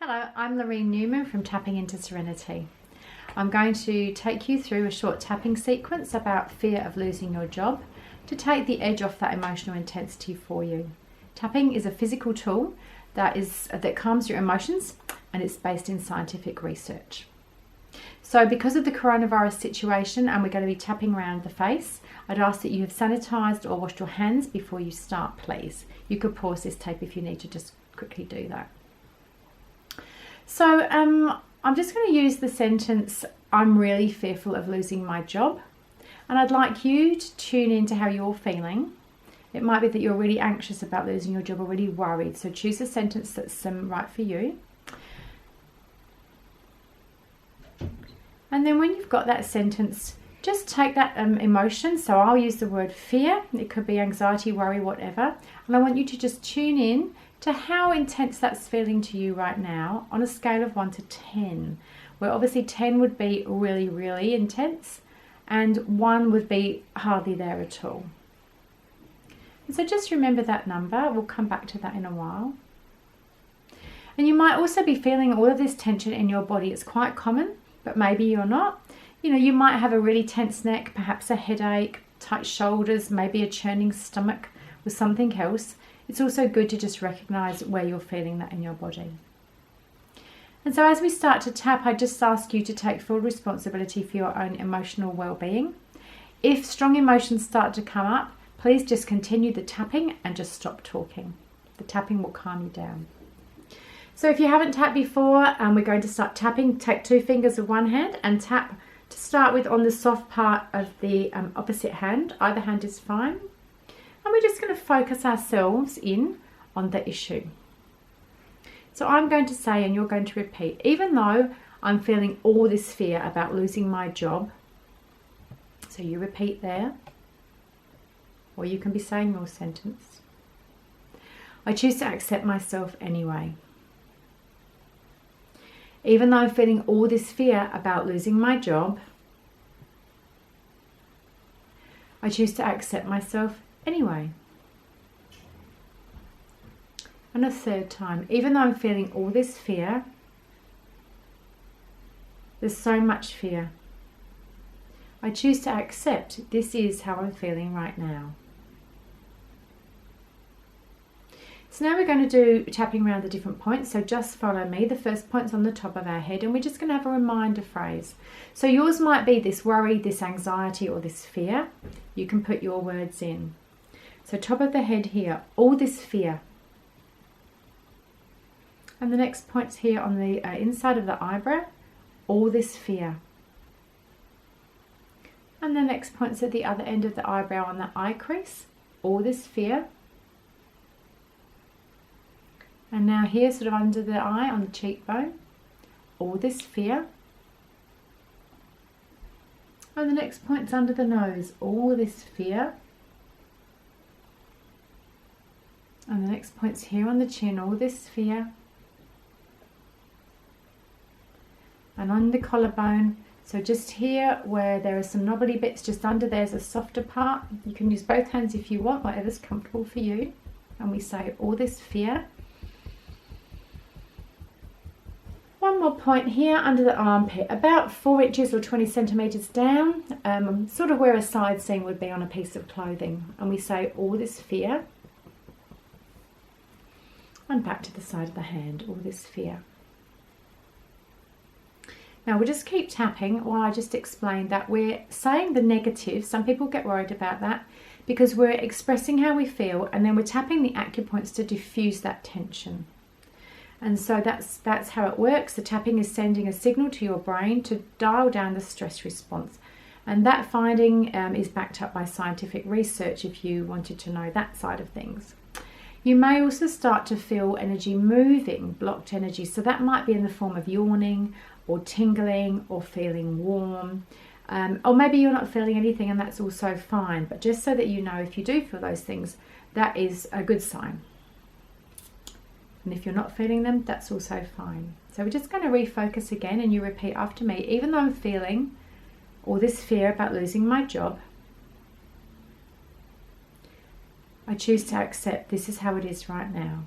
Hello, I'm Lareen Newman from Tapping into Serenity. I'm going to take you through a short tapping sequence about fear of losing your job to take the edge off that emotional intensity for you. Tapping is a physical tool that calms your emotions, and it's based in scientific research. So because of the coronavirus situation and we're going to be tapping around the face, I'd ask that you have sanitized or washed your hands before you start, please. You could pause this tape if you need to just quickly do that. So I'm just going to use the sentence, I'm really fearful of losing my job. And I'd like you to tune into how you're feeling. It might be that you're really anxious about losing your job or really worried. So choose a sentence that's right for you. And then when you've got that sentence, just take that emotion. So I'll use the word fear. It could be anxiety, worry, whatever. And I want you to just tune in to how intense that's feeling to you right now on a scale of 1 to 10, where obviously 10 would be really, really intense and 1 would be hardly there at all. And so just remember that number. We'll come back to that in a while. And you might also be feeling all of this tension in your body. It's quite common, but maybe you're not. You know, you might have a really tense neck, perhaps a headache, tight shoulders, maybe a churning stomach or something else. It's also good to just recognize where you're feeling that in your body. And so as we start to tap, I just ask you to take full responsibility for your own emotional well-being. If strong emotions start to come up, please just continue the tapping and just stop talking. The tapping will calm you down. So if you haven't tapped before, we're going to start tapping. Take 2 fingers of one hand and tap to start with on the soft part of the opposite hand. Either hand is fine. And we're just going to focus ourselves in on the issue. So I'm going to say, and you're going to repeat, even though I'm feeling all this fear about losing my job. So you repeat there, or you can be saying your sentence. I choose to accept myself anyway. Even though I'm feeling all this fear about losing my job, I choose to accept myself anyway. And a third time, even though I'm feeling all this fear, there's so much fear, I choose to accept this is how I'm feeling right now. So now we're going to do tapping around the different points. So just follow me. The first point's on the top of our head, and we're just going to have a reminder phrase. So yours might be this worry, this anxiety, or this fear. You can put your words in. So top of the head here, all this fear. And the next point's here on the inside of the eyebrow, all this fear. And the next point's at the other end of the eyebrow on the eye crease, all this fear. And now here, sort of under the eye, on the cheekbone, all this fear. And the next point's under the nose, all this fear. And the next point's here on the chin, all this fear. And on the collarbone, so just here where there are some knobbly bits, just under there's a softer part. You can use both hands if you want, whatever's comfortable for you. And we say all this fear. One more point here under the armpit, about 4 inches or 20 centimetres down, sort of where a side seam would be on a piece of clothing. And we say all this fear. And back to the side of the hand, all this fear. Now we'll just keep tapping while I just explain that we're saying the negative. Some people get worried about that because we're expressing how we feel, and then we're tapping the acupoints to diffuse that tension. And so that's how it works. The tapping is sending a signal to your brain to dial down the stress response. And that finding is backed up by scientific research if you wanted to know that side of things. You may also start to feel energy moving, blocked energy. So that might be in the form of yawning or tingling or feeling warm. Or maybe you're not feeling anything, and that's also fine. But just so that you know, if you do feel those things, that is a good sign. And if you're not feeling them, that's also fine. So we're just going to refocus again, and you repeat after me. Even though I'm feeling all this fear about losing my job, I choose to accept this is how it is right now.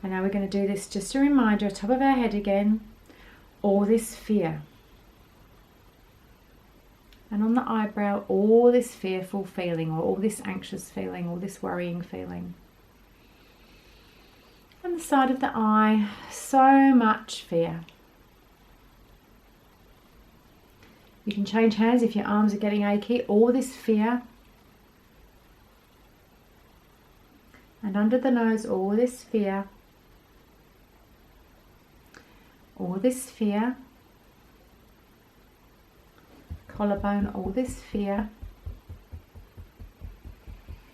And now we're going to do this, just a reminder, top of our head again, all this fear. And on the eyebrow, all this fearful feeling, or all this anxious feeling, all this worrying feeling. On the side of the eye, so much fear. You can change hands if your arms are getting achy, all this fear. And under the nose, all this fear. All this fear. Collarbone, all this fear.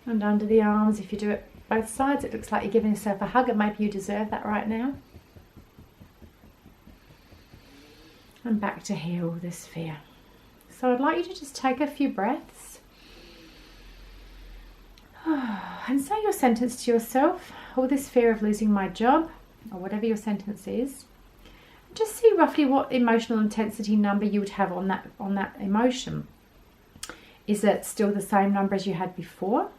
And under the arms, if you do it both sides, it looks like you're giving yourself a hug, and maybe you deserve that right now. And back to here, all this fear. So I'd like you to just take a few breaths and say your sentence to yourself, all this fear of losing my job, or whatever your sentence is. Just see roughly what emotional intensity number you would have on that emotion. Is it still the same number as you had before?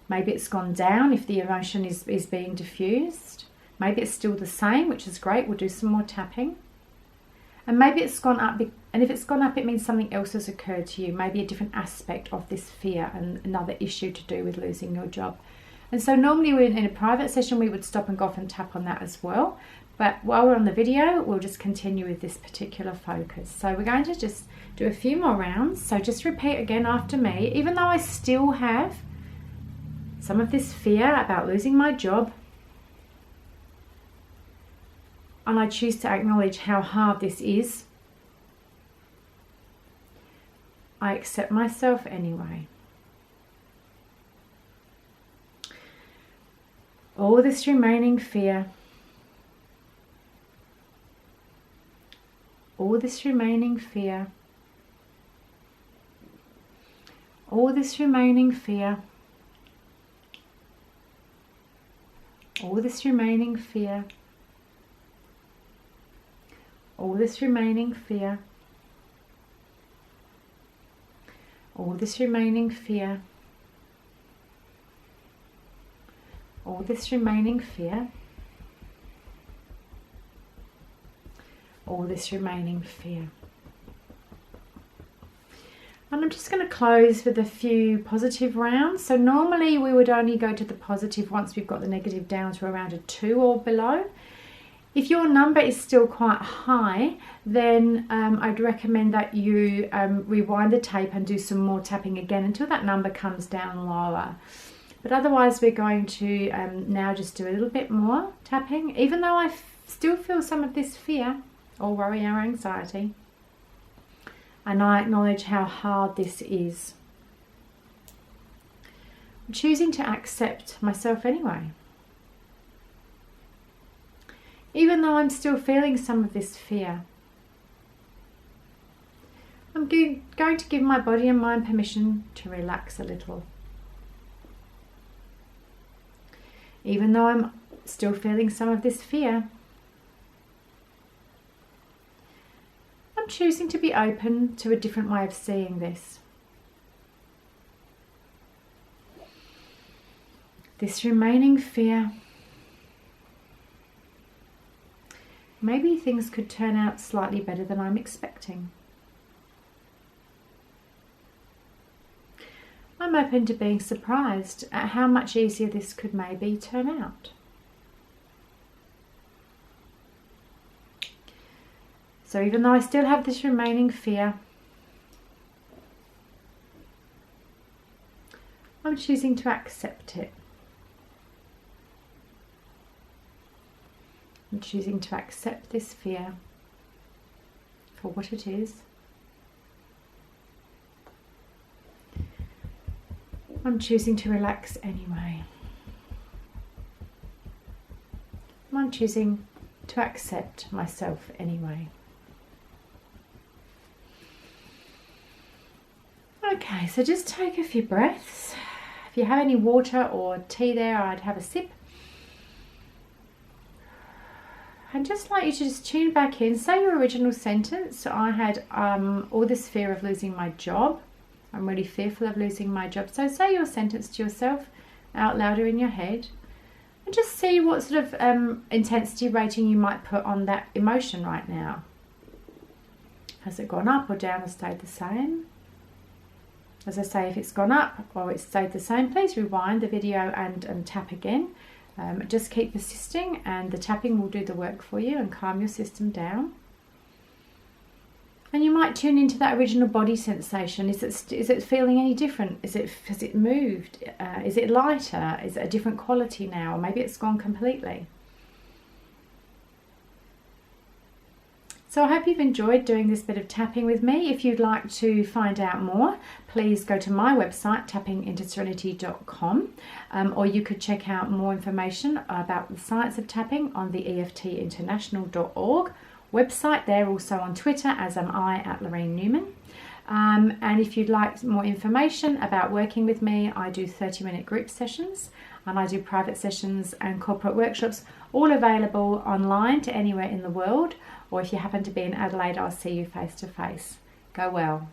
Maybe it's gone down if the emotion is being diffused. Maybe it's still the same, which is great. We'll do some more tapping. And maybe it's gone up, and if it's gone up, it means something else has occurred to you. Maybe a different aspect of this fear and another issue to do with losing your job. And so normally in a private session, we would stop and go off and tap on that as well. But while we're on the video, we'll just continue with this particular focus. So we're going to just do a few more rounds. So just repeat again after me. Even though I still have some of this fear about losing my job, and I choose to acknowledge how hard this is, I accept myself anyway. All this remaining fear, all this remaining fear, all this remaining fear, all this remaining fear, all this remaining fear, all this remaining fear, all this remaining fear, all this remaining fear. And I'm just going to close with a few positive rounds. So normally we would only go to the positive once we've got the negative down to around a 2 or below. If your number is still quite high, then I'd recommend that you rewind the tape and do some more tapping again until that number comes down lower. But otherwise we're going to now just do a little bit more tapping, even though I still feel some of this fear or worry or anxiety. And I acknowledge how hard this is. I'm choosing to accept myself anyway. Even though I'm still feeling some of this fear, I'm going to give my body and mind permission to relax a little. Even though I'm still feeling some of this fear, I'm choosing to be open to a different way of seeing this. This remaining fear, maybe things could turn out slightly better than I'm expecting. I'm open to being surprised at how much easier this could maybe turn out. So even though I still have this remaining fear, I'm choosing to accept it. I'm choosing to accept this fear for what it is. I'm choosing to relax anyway. I'm choosing to accept myself anyway. Okay, so just take a few breaths. If you have any water or tea there, I'd have a sip. I'd just like you to just tune back in. Say your original sentence. So I had all this fear of losing my job. I'm really fearful of losing my job. So say your sentence to yourself out louder in your head. and just see what sort of intensity rating you might put on that emotion right now. Has it gone up or down or stayed the same? As I say, if it's gone up or it's stayed the same, please rewind the video and tap again. Just keep persisting, and the tapping will do the work for you and calm your system down. And you might tune into that original body sensation. Is it feeling any different? Has it moved? Is it lighter? Is it a different quality now? Or maybe it's gone completely. So I hope you've enjoyed doing this bit of tapping with me. If you'd like to find out more, please go to my website, tappingintoserenity.com, or you could check out more information about the science of tapping on the EFTinternational.org website. They're also on Twitter, as am I, at Lareen Newman. And if you'd like more information about working with me, I do 30-minute group sessions, and I do private sessions and corporate workshops, all available online to anywhere in the world. Or if you happen to be in Adelaide, I'll see you face to face. Go well.